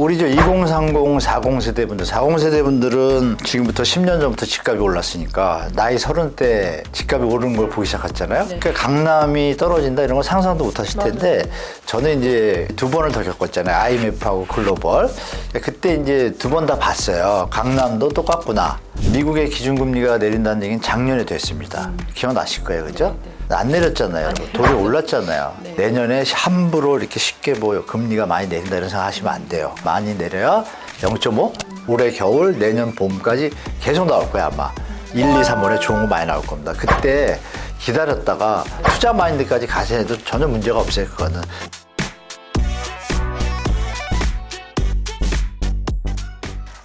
우리 2030, 40세대분들, 40세대분들은 지금부터 10년 전부터 집값이 올랐으니까 나이 30대 집값이 오르는 걸 보기 시작했잖아요. 네. 그러니까 강남이 떨어진다 이런 거 상상도 못 하실 텐데 저는 이제 두 번을 더 겪었잖아요. IMF하고 글로벌. 그때 이제 두 번 다 봤어요. 강남도 똑같구나. 미국의 기준금리가 내린다는 얘기는 작년에 됐습니다. 기억나실 거예요. 그죠? 안 내렸잖아요. 돈이 올랐잖아요. 네. 내년에 함부로 이렇게 쉽게 뭐 금리가 많이 내린다 이런 생각 하시면 안 돼요. 많이 내려야 0.5? 올해 겨울, 내년 봄까지 계속 나올 거야, 아마. 1, 2, 3월에 좋은 거 많이 나올 겁니다. 그때 기다렸다가 투자 마인드까지 가셔야 해도 전혀 문제가 없어요, 그거는.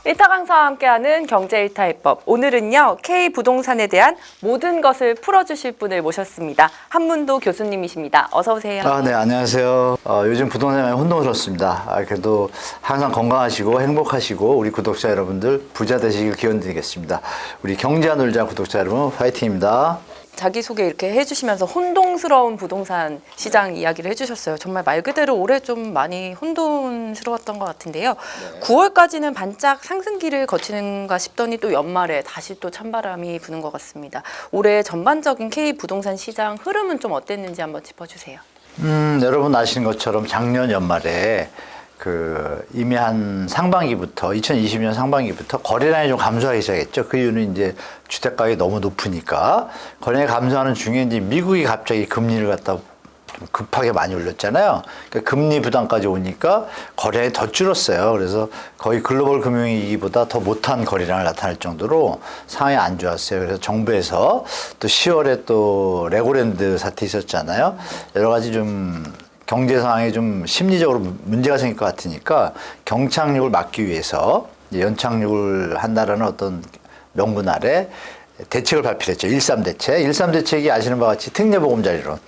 일타 강사와 함께하는 경제 일타 해법. 오늘은요, K부동산에 대한 모든 것을 풀어주실 분을 모셨습니다. 한문도 교수님이십니다. 어서 오세요. 네, 안녕하세요. 요즘 부동산에 많이 혼돈스럽습니다. 그래도 항상 건강하시고 행복하시고 우리 구독자 여러분들 부자 되시길 기원드리겠습니다. 우리 경제와 놀자 구독자 여러분 파이팅입니다. 자기소개 이렇게 해주시면서 혼동스러운 부동산 시장 이야기를 해주셨어요. 정말 말 그대로 올해 좀 많이 혼돈스러웠던 것 같은데요. 9월까지는 반짝 상승기를 거치는가 싶더니 또 연말에 다시 또 찬바람이 부는 것 같습니다. 올해 전반적인 K 부동산 시장 흐름은 좀 어땠는지 한번 짚어주세요. 여러분 아시는 것처럼 작년 연말에 이미 한 상반기부터 2020년 상반기부터 거래량이 좀 감소하기 시작했죠. 그 이유는 이제 주택 가격이 너무 높으니까 거래량이 감소하는 중에 이제 미국이 갑자기 금리를 갖다 좀 급하게 많이 올렸잖아요. 그러니까 금리 부담까지 오니까 거래량이 더 줄었어요. 그래서 거의 글로벌 금융위기보다 더 못한 거래량을 나타낼 정도로 상황이 안 좋았어요. 그래서 정부에서 또 10월에 또 레고랜드 사태 있었잖아요. 여러 가지 좀 경제 상황에 좀 심리적으로 문제가 생길 것 같으니까 경착륙을 막기 위해서 연착륙을 한다라는 어떤 명분 아래 대책을 발표했죠. 13 대책. 13 대책이 아시는 바와 같이 특례보금자리론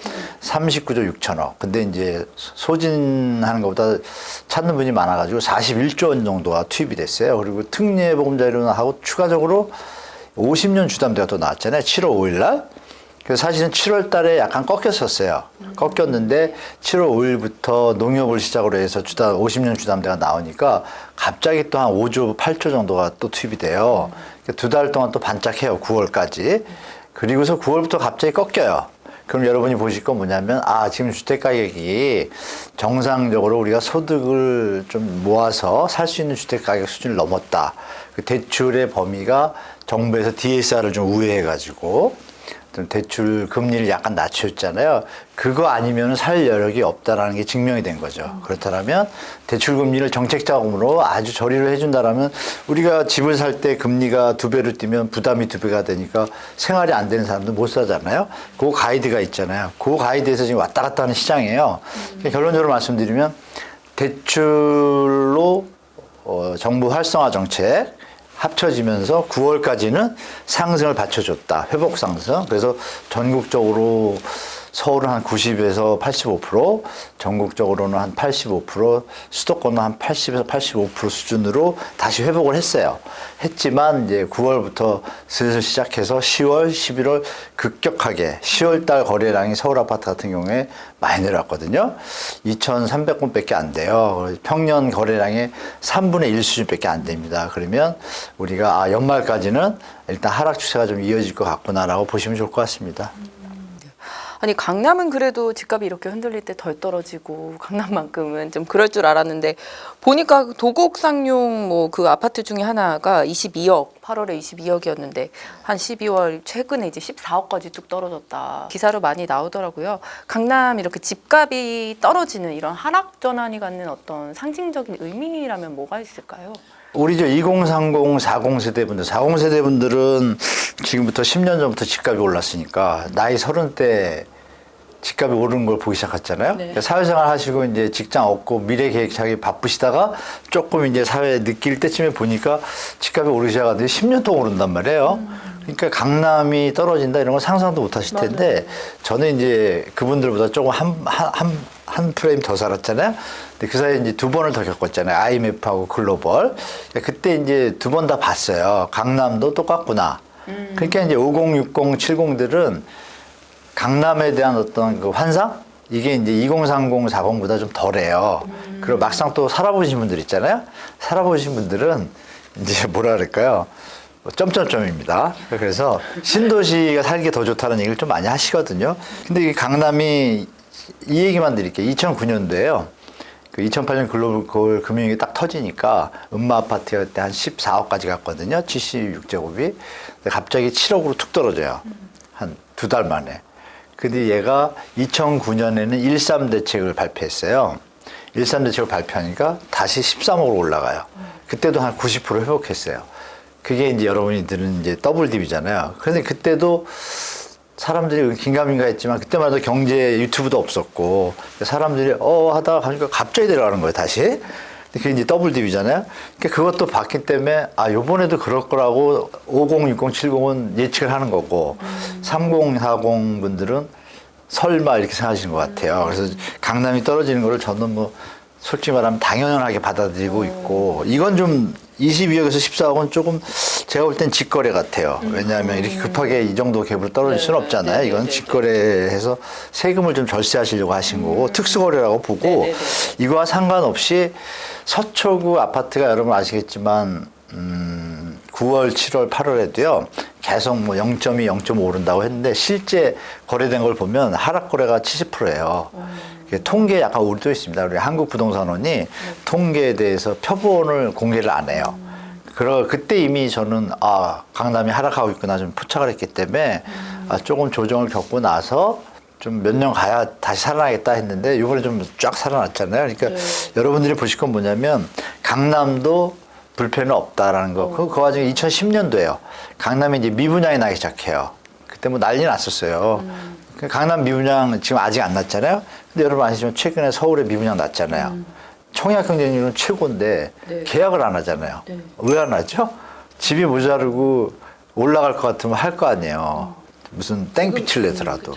39조 6천억. 근데 이제 소진하는 것보다 찾는 분이 많아가지고 41조 원 정도가 투입이 됐어요. 그리고 특례보금자리론하고 추가적으로 50년 주담대가 또 나왔잖아요. 7월 5일 날. 그래서 사실은 7월 달에 약간 꺾였었어요. 꺾였는데 7월 5일부터 농협을 시작으로 해서 50년 주담대가 나오니까 갑자기 또 한 5조, 8조 정도가 또 투입이 돼요. 두 달 동안 또 반짝해요. 9월까지. 그리고서 9월부터 갑자기 꺾여요. 그럼 여러분이 보실 건 뭐냐면, 지금 주택가격이 정상적으로 우리가 소득을 좀 모아서 살 수 있는 주택가격 수준을 넘었다. 그 대출의 범위가 정부에서 DSR을 좀 우회해가지고 대출 금리를 약간 낮췄잖아요. 그거 아니면 살 여력이 없다라는 게 증명이 된 거죠. 그렇다면 대출 금리를 정책 자금으로 아주 저리로 해준다라면 우리가 집을 살 때 금리가 2배로 뛰면 부담이 2배가 되니까 생활이 안 되는 사람도 못 사잖아요. 그 가이드가 있잖아요. 그 가이드에서 지금 왔다 갔다 하는 시장이에요. 결론적으로 말씀드리면 대출로 정부 활성화 정책 합쳐지면서 9월까지는 상승을 받쳐줬다. 회복 상승. 그래서 전국적으로 서울은 한 90에서 85%, 전국적으로는 한 85%, 수도권은 한 80에서 85% 수준으로 다시 회복을 했어요. 했지만 이제 9월부터 슬슬 시작해서 10월, 11월 급격하게 10월 달 거래량이 서울 아파트 같은 경우에 많이 내려왔거든요. 2,300건밖에 안 돼요. 평년 거래량의 3분의 1 수준밖에 안 됩니다. 그러면 우리가 연말까지는 일단 하락 추세가 좀 이어질 것 같구나라고 보시면 좋을 것 같습니다. 아니 강남은 그래도 집값이 이렇게 흔들릴 때 덜 떨어지고 강남만큼은 좀 그럴 줄 알았는데 보니까 도곡상용 뭐 그 아파트 중에 하나가 22억 8월에 22억이었는데 한 12월 최근에 이제 14억까지 뚝 떨어졌다 기사로 많이 나오더라고요. 강남 이렇게 집값이 떨어지는 이런 하락 전환이 갖는 어떤 상징적인 의미라면 뭐가 있을까요? 우리 2030, 40세대분들, 40세대분들은 지금부터 10년 전부터 집값이 올랐으니까 나이 30대 집값이 오르는 걸 보기 시작했잖아요. 네. 그러니까 사회생활 하시고 이제 직장 얻고 미래 계획 자기 바쁘시다가 조금 이제 사회에 느낄 때쯤에 보니까 집값이 오르기 시작하더니 10년 동안 오른단 말이에요. 그러니까 강남이 떨어진다 이런 건 상상도 못 하실 텐데 저는 이제 그분들보다 조금 한 프레임 더 살았잖아요. 근데 그 사이에 이제 두 번을 더 겪었잖아요. IMF하고 글로벌. 그때 이제 두 번 다 봤어요. 강남도 똑같구나. 그러니까 이제 50, 60, 70들은 강남에 대한 어떤 그 환상? 이게 이제 2030, 40보다 좀 덜해요. 그리고 막상 또 살아보신 분들 있잖아요. 살아보신 분들은 이제 뭐라 그럴까요? 뭐 점점점입니다. 그래서 신도시가 살기 더 좋다는 얘기를 좀 많이 하시거든요. 근데 이 강남이 이 얘기만 드릴게요. 2009년도에요. 그 2008년 글로벌 금융위기 딱 터지니까 음마 아파트가 그때 한 14억까지 갔거든요. 76제곱이. 근데 갑자기 7억으로 툭 떨어져요. 한 2달 만에. 근데 얘가 2009년에는 13대책을 발표했어요. 13대책을 발표하니까 다시 13억으로 올라가요. 그때도 한 90% 회복했어요. 그게 이제 여러분이 들은 이제 더블 딥이잖아요. 그런데 그때도 사람들이 긴가민가 했지만 그때만 해도 경제 유튜브도 없었고 사람들이 하다가 가니까 갑자기 내려가는 거예요, 다시. 근데 그게 이제 더블 딥이잖아요. 그러니까 그것도 봤기 때문에 요번에도 그럴 거라고 50, 60, 70은 예측을 하는 거고 30, 40 분들은 설마 이렇게 생각하시는 것 같아요. 그래서 강남이 떨어지는 거를 저는 뭐 솔직히 말하면 당연하게 받아들이고 있고 이건 좀 22억에서 14억은 조금 제가 볼 땐 직거래 같아요. 왜냐하면 이렇게 급하게 이 정도 갭으로 떨어질 수는 없잖아요. 이건 직거래해서 세금을 좀 절세하시려고 하신 거고 특수거래라고 보고 이거와 상관없이 서초구 아파트가 여러분 아시겠지만 9월, 7월, 8월에도요 계속 뭐 0.2, 0.5 오른다고 했는데 실제 거래된 걸 보면 하락 거래가 70%예요. 통계에 약간 오류도 있습니다. 우리 한국부동산원이 통계에 대해서 표본을 공개를 안 해요. 그때 이미 저는 강남이 하락하고 있구나 좀 포착을 했기 때문에 조금 조정을 겪고 나서 좀 몇 년 가야 다시 살아나겠다 했는데 이번에 좀 쫙 살아났잖아요. 그러니까 여러분들이 보실 건 뭐냐면 강남도 불펜은 없다라는 거. 그 와중에 2010년도에요. 강남에 이제 미분양이 나기 시작해요. 그때 뭐 난리 났었어요. 강남 미분양 지금 아직 안 났잖아요. 근데 여러분 아시지만 최근에 서울에 미분양 났잖아요. 청약 경쟁률은 최고인데 계약을 안 하잖아요. 왜 안 하죠? 집이 모자르고 올라갈 것 같으면 할 거 아니에요. 무슨 땡빛을 내더라도.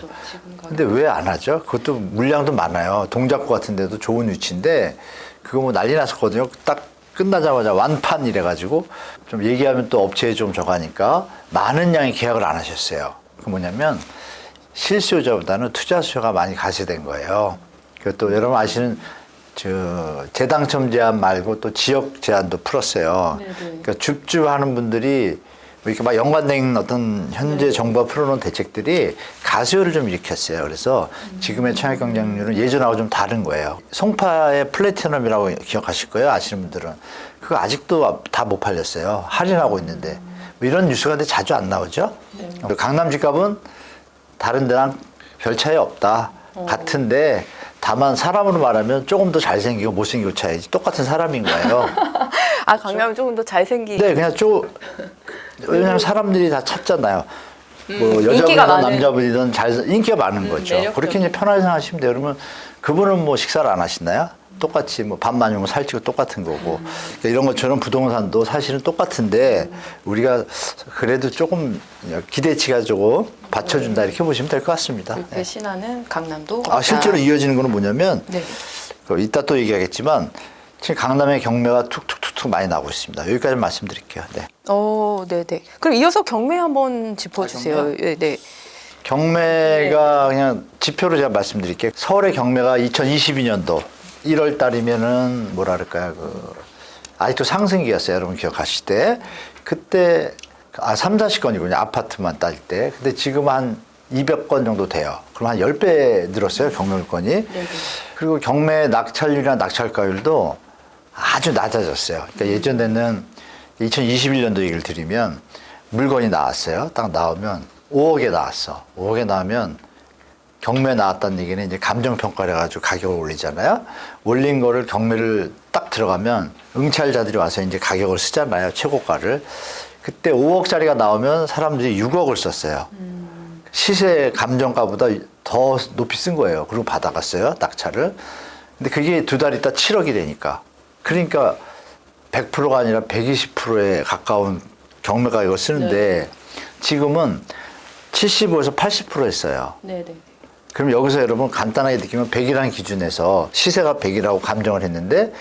근데 왜 안 하죠? 그것도 물량도 많아요. 동작구 같은 데도 좋은 위치인데 그거 뭐 난리 났었거든요. 딱 끝나자마자 완판 이래가지고 좀 얘기하면 또 업체에 좀 저가니까 많은 양의 계약을 안 하셨어요. 그 뭐냐면 실수요자보다는 투자 수요가 많이 가세된 거예요. 그것도 여러분 아시는 재당첨 제한 말고 또 지역 제한도 풀었어요. 그러니까 줍줍하는 분들이 이렇게 막 연관된 어떤 현재 정부가 풀어놓은 대책들이 가수요를 좀 일으켰어요. 그래서 지금의 청약 경쟁률은 예전하고 좀 다른 거예요. 송파의 플래티넘이라고 기억하실 거예요. 아시는 분들은. 그거 아직도 다 못 팔렸어요. 할인하고 있는데. 뭐 이런 뉴스가 근데 자주 안 나오죠. 강남 집값은 다른 데랑 별 차이 없다. 같은데 다만 사람으로 말하면 조금 더 잘생기고 못생기고 차이지 똑같은 사람인 거예요. 강남이 조금 더 잘생기고. 네, 그냥 왜냐면 사람들이 다 찾잖아요. 뭐 인기가 여자분이든 많은. 남자분이든 인기가 많은 거죠. 그렇게 이제 편하게 생각하시면 돼요. 그러면 그분은 뭐 식사를 안 하시나요? 똑같이 뭐 밥 많이 먹으면 살찌고 똑같은 거고. 그러니까 이런 것처럼 부동산도 사실은 똑같은데 우리가 그래도 조금 기대치가 조금 받쳐준다 이렇게 보시면 될 것 같습니다. 그 신화는 강남도 없다. 실제로 이어지는 거는 뭐냐면 네. 이따 또 얘기하겠지만 지금 강남의 경매가 툭툭툭툭 많이 나오고 있습니다. 여기까지 말씀드릴게요. 네. 네네. 그럼 이어서 경매 한번 짚어주세요. 네. 경매가 그냥 지표로 제가 말씀드릴게요. 서울의 경매가 2022년도 1월 달이면은 뭐라 그럴까요? 아직도 상승기였어요. 여러분 기억하실 때. 그때 3, 40건이군요. 아파트만 딸 때. 근데 지금 한 200건 정도 돼요. 그럼 한 10배 늘었어요. 경매 물건이. 네네. 그리고 경매 낙찰률이나 낙찰가율도 아주 낮아졌어요. 그러니까 예전에는 2021년도 얘기를 드리면 물건이 나왔어요. 딱 나오면 5억에 나왔어. 5억에 나오면 경매에 나왔다는 얘기는 이제 감정평가를 해가지고 가격을 올리잖아요. 올린 거를 경매를 딱 들어가면 응찰자들이 와서 이제 가격을 쓰잖아요. 최고가를. 그때 5억짜리가 나오면 사람들이 6억을 썼어요. 시세 감정가보다 더 높이 쓴 거예요. 그리고 받아갔어요. 낙찰을. 근데 그게 2달 있다 7억이 되니까. 그러니까 100%가 아니라 120%에 가까운 경매 가격을 쓰는데 지금은 75에서 80% 했어요. 네네. 그럼 여기서 여러분 간단하게 느끼면 100이라는 기준에서 시세가 100이라고 감정을 했는데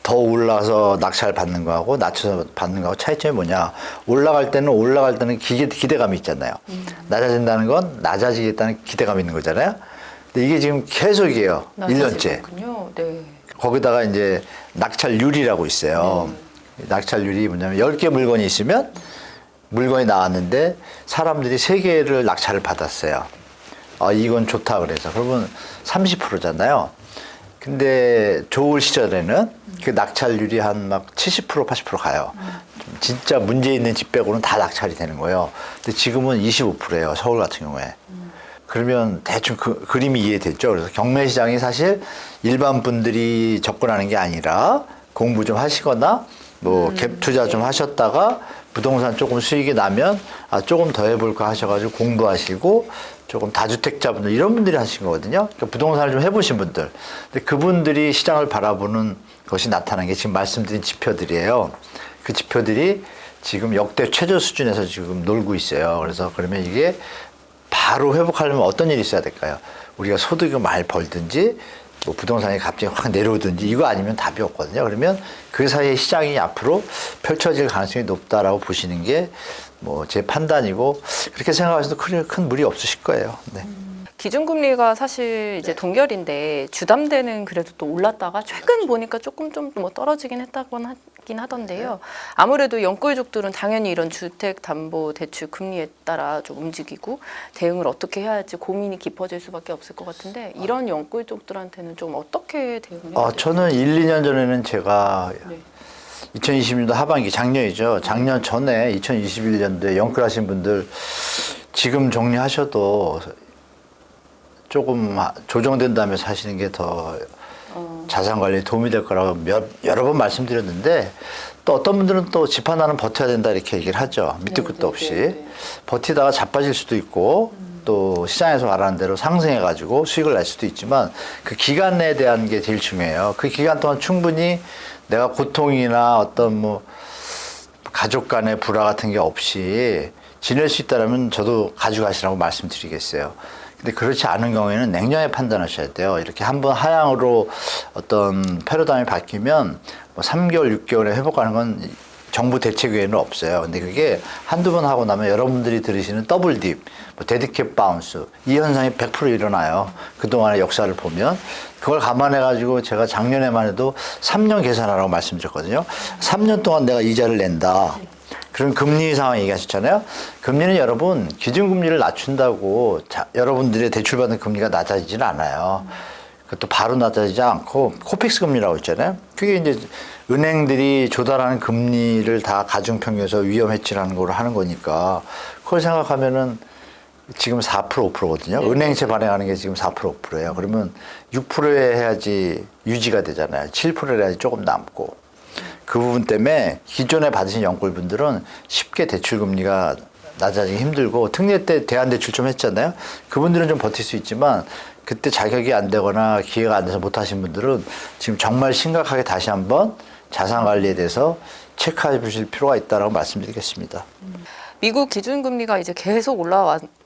더 올라서 낙찰 받는 거하고 낮춰서 받는 거하고 차이점이 뭐냐. 올라갈 때는 기대감이 있잖아요. 낮아진다는 건 낮아지겠다는 기대감이 있는 거잖아요. 근데 근데 이게 지금 계속이에요. 1년째. 낮아지군요. 네. 거기다가 이제 낙찰률이라고 있어요. 낙찰률이 뭐냐면 10개 물건이 있으면 물건이 나왔는데 사람들이 3개를 낙찰을 받았어요. 이건 좋다 그래서. 그러면 30%잖아요. 근데 좋을 시절에는 그 낙찰률이 한 막 70%, 80% 가요. 진짜 문제 있는 집 빼고는 다 낙찰이 되는 거예요. 근데 지금은 25%예요. 서울 같은 경우에. 그러면 대충 그림이 이해됐죠. 그래서 경매 시장이 사실 일반 분들이 접근하는 게 아니라 공부 좀 하시거나 뭐 갭 투자 좀 하셨다가 부동산 조금 수익이 나면 조금 더 해볼까 하셔가지고 공부하시고 조금 다주택자분들 이런 분들이 하신 거거든요. 그러니까 부동산을 좀 해보신 분들. 근데 그분들이 시장을 바라보는 것이 나타난 게 지금 말씀드린 지표들이에요. 그 지표들이 지금 역대 최저 수준에서 지금 놀고 있어요. 그래서 그러면 이게 바로 회복하려면 어떤 일이 있어야 될까요? 우리가 소득을 많이 벌든지 뭐 부동산이 갑자기 확 내려오든지 이거 아니면 답이 없거든요. 그러면 그 사이에 시장이 앞으로 펼쳐질 가능성이 높다라고 보시는 게 뭐 제 판단이고 그렇게 생각하셔도 큰 무리 없으실 거예요. 네. 기준금리가 사실 이제 동결인데 주담대는 그래도 또 올랐다가 최근 보니까 조금 좀 뭐 떨어지긴 했다곤 하긴 하던데요. 아무래도 연끌족들은 당연히 이런 주택담보대출 금리에 따라 좀 움직이고 대응을 어떻게 해야 할지 고민이 깊어질 수밖에 없을 것 같은데 이런 연끌족들한테는 좀 어떻게 대응을 해야 될까요? 저는 1, 2년 전에는 제가 네. 2020년도 하반기 작년이죠. 작년 전에 2021년도에 연끌하신 분들 지금 정리하셔도 조금 조정된 다음에 사시는 게 더 자산 관리에 도움이 될 거라고 여러 번 말씀드렸는데 또 어떤 분들은 또 집 하나는 버텨야 된다 이렇게 얘기를 하죠. 밑도 끝도 없이. 버티다가 자빠질 수도 있고 또 시장에서 말하는 대로 상승해가지고 수익을 낼 수도 있지만 그 기간에 대한 게 제일 중요해요. 그 기간 동안 충분히 내가 고통이나 어떤 뭐 가족 간의 불화 같은 게 없이 지낼 수 있다면 저도 가져가시라고 말씀드리겠어요. 근데 그렇지 않은 경우에는 냉정하게 판단하셔야 돼요. 이렇게 한번 하향으로 어떤 패러다임이 바뀌면 뭐 3개월, 6개월에 회복하는 건 정부 대책 외에는 없어요. 근데 그게 한두 번 하고 나면 여러분들이 들으시는 더블 딥, 뭐 데드캣 바운스 이 현상이 100% 일어나요. 그동안의 역사를 보면 그걸 감안해가지고 제가 작년에만 해도 3년 계산하라고 말씀드렸거든요. 3년 동안 내가 이자를 낸다. 그런 금리 상황 얘기하셨잖아요. 금리는 여러분 기준금리를 낮춘다고 여러분들의 대출받는 금리가 낮아지지는 않아요. 그것도 바로 낮아지지 않고 코픽스 금리라고 있잖아요. 그게 이제 은행들이 조달하는 금리를 다 가중평균에서 위험 해치라는 걸 하는 거니까 그걸 생각하면은 지금 4% 5%거든요. 은행채 발행하는 게 지금 4% 5%예요. 그러면 6%에 해야지 유지가 되잖아요. 7%에 해야지 조금 남고. 그 부분 때문에 기존에 받으신 연골분들은 쉽게 대출 금리가 낮아지기 힘들고 특례 때 대안대출 좀 했잖아요. 그분들은 좀 버틸 수 있지만 그때 자격이 안 되거나 기회가 안 돼서 못 하신 분들은 지금 정말 심각하게 다시 한번 자산 관리에 대해서 체크해 보실 필요가 있다고 말씀드리겠습니다. 미국 기준금리가 이제 계속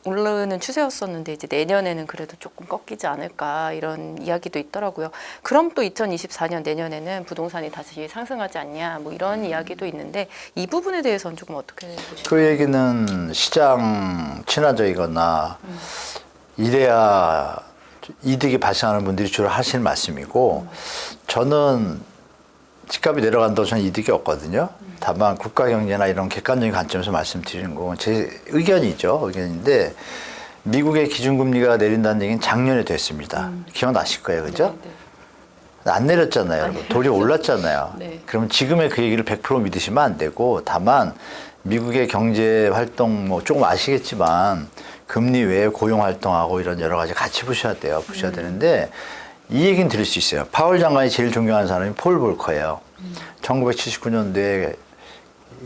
오르는 추세였었는데 이제 내년에는 그래도 조금 꺾이지 않을까 이런 이야기도 있더라고요. 그럼 또 2024년 내년에는 부동산이 다시 상승하지 않냐 뭐 이런 이야기도 있는데 이 부분에 대해서는 조금 어떻게 보시나요? 그 얘기는 시장 친화적이거나 이래야 이득이 발생하는 분들이 주로 하시는 말씀이고 저는 집값이 내려간다고 저는 이득이 없거든요. 다만 국가 경제나 이런 객관적인 관점에서 말씀드리는 건 제 의견인데 미국의 기준금리가 내린다는 얘기는 작년에 됐습니다. 기억나실 거예요. 그죠? 안 내렸잖아요. 여러분. 돌이 올랐잖아요. 네. 그러면 지금의 그 얘기를 100% 믿으시면 안 되고 다만 미국의 경제 활동 뭐 조금 아시겠지만 금리 외에 고용 활동하고 이런 여러 가지 같이 보셔야 돼요. 보셔야 되는데 이 얘기는 들을 수 있어요. 파월 장관이 제일 존경하는 사람이 폴 볼커예요. 1979년도에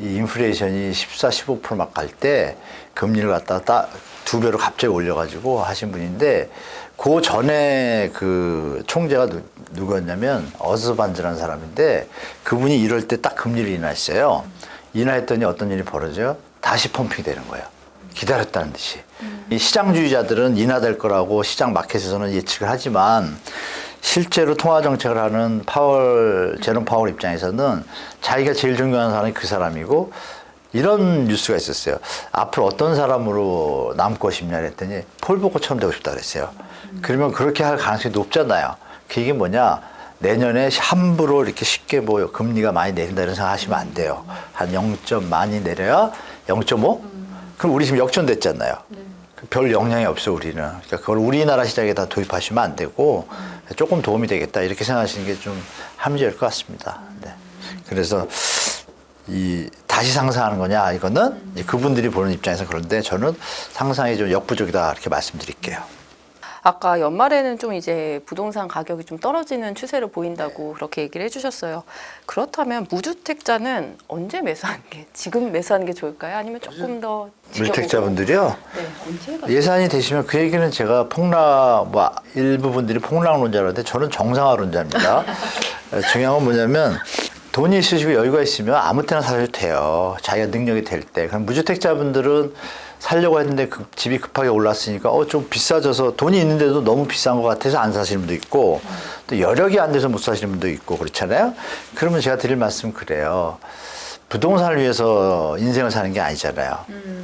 이 인플레이션이 14, 15% 막 갈 때 금리를 갖다가 두 배로 갑자기 올려가지고 하신 분인데 그 전에 그 총재가 누구였냐면 어스반즈라는 사람인데 그분이 이럴 때 딱 금리를 인하했어요. 인하했더니 어떤 일이 벌어져요? 다시 펌핑이 되는 거예요. 기다렸다는 듯이. 이 시장주의자들은 인하될 거라고 시장 마켓에서는 예측을 하지만 실제로 통화 정책을 하는 제롬 파월 입장에서는 자기가 제일 존경하는 사람이 그 사람이고 이런 뉴스가 있었어요. 앞으로 어떤 사람으로 남고 싶냐 그랬더니 폴 보커처럼 되고 싶다 그랬어요. 그러면 그렇게 할 가능성이 높잖아요. 그게 뭐냐? 내년에 함부로 이렇게 쉽게 뭐 금리가 많이 내린다 이런 생각 하시면 안 돼요. 한 0점 많이 내려야 0.5? 그럼 우리 지금 역전됐잖아요. 별 영향이 없어 우리는. 그러니까 그걸 우리나라 시장에 다 도입하시면 안 되고 조금 도움이 되겠다 이렇게 생각하시는 게 좀 합리적일 것 같습니다. 네. 그래서 이 다시 상승하는 거냐 이거는 이제 그분들이 보는 입장에서 그런데 저는 상상이 좀 역부족이다 이렇게 말씀드릴게요. 아까 연말에는 좀 이제 부동산 가격이 좀 떨어지는 추세를 보인다고 그렇게 얘기를 해주셨어요. 그렇다면 무주택자는 언제 매수하는 게 지금 매수하는 게 좋을까요? 아니면 조금 더 무주택자분들이요. 네, 언제가 예산이 되시면 그 얘기는 제가 폭락 뭐 일부분들이 폭락론자라는데 저는 정상화론자입니다. 중요한 건 뭐냐면 돈이 있으시고 여유가 있으면 아무 때나 사셔도 돼요. 자기가 능력이 될 때. 그럼 무주택자분들은 살려고 했는데 그 집이 급하게 올랐으니까 좀 비싸져서 돈이 있는데도 너무 비싼 것 같아서 안 사시는 분도 있고 또 여력이 안 돼서 못 사시는 분도 있고 그렇잖아요. 그러면 제가 드릴 말씀 그래요. 부동산을 위해서 인생을 사는 게 아니잖아요.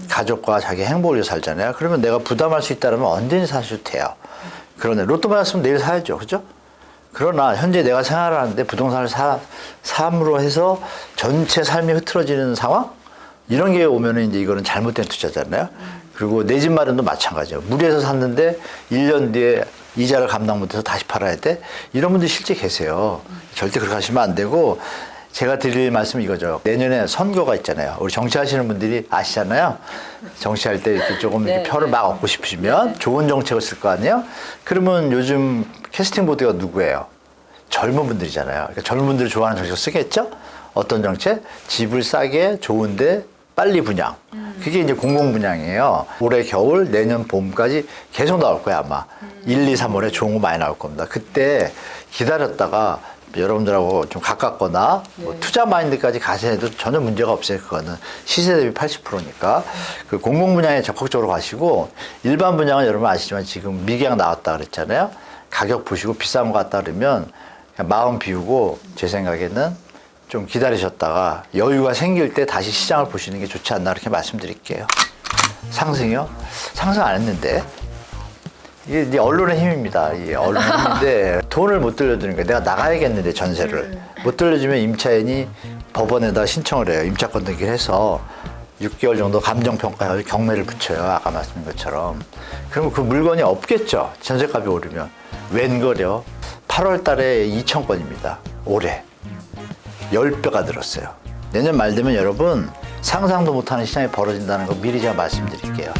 가족과 자기 행복을 위해서 살잖아요. 그러면 내가 부담할 수 있다면 언제든지 사셔도 돼요. 그러네. 로또 맞았으면 내일 사야죠. 그죠? 그러나 현재 내가 생활하는데 부동산을 삶으로 해서 전체 삶이 흐트러지는 상황? 이런 게 오면은 이제 이거는 잘못된 투자잖아요. 그리고 내 집 마련도 마찬가지예요. 무리해서 샀는데 1년 뒤에 이자를 감당 못해서 다시 팔아야 돼? 이런 분들 실제 계세요. 절대 그렇게 하시면 안 되고 제가 드릴 말씀은 이거죠. 내년에 선거가 있잖아요. 우리 정치하시는 분들이 아시잖아요. 정치할 때 이렇게 조금 이렇게 표를 막 얻고 싶으시면 좋은 정책을 쓸 거 아니에요? 그러면 요즘 캐스팅 보드가 누구예요? 젊은 분들이잖아요. 그러니까 젊은 분들이 좋아하는 정책을 쓰겠죠? 어떤 정책? 집을 싸게 좋은데 빨리 분양. 그게 이제 공공분양이에요. 올해 겨울, 내년 봄까지 계속 나올 거야, 아마. 1, 2, 3월에 좋은 거 많이 나올 겁니다. 그때 기다렸다가 여러분들하고 좀 가깝거나 뭐 투자 마인드까지 가셔도 전혀 문제가 없어요. 그거는 시세 대비 80%니까 그 공공분양에 적극적으로 가시고 일반 분양은 여러분 아시지만 지금 미계약 나왔다 그랬잖아요. 가격 보시고 비싼 거 같다 그러면 그냥 마음 비우고 제 생각에는 좀 기다리셨다가 여유가 생길 때 다시 시장을 보시는 게 좋지 않나 이렇게 말씀드릴게요. 상승이요? 상승 안 했는데. 이게 이제 언론의 힘입니다. 이게 언론의 힘인데 돈을 못 들려주는 거예요. 내가 나가야겠는데 전세를. 못 들려주면 임차인이 법원에다 신청을 해요. 임차권 등기를 해서 6개월 정도 감정평가해서 경매를 붙여요. 아까 말씀드린 것처럼. 그러면 그 물건이 없겠죠. 전세값이 오르면. 웬걸요? 8월 달에 2,000건입니다. 올해. 10배가 늘었어요. 내년 말 되면 여러분 상상도 못하는 시장이 벌어진다는 거 미리 제가 말씀드릴게요.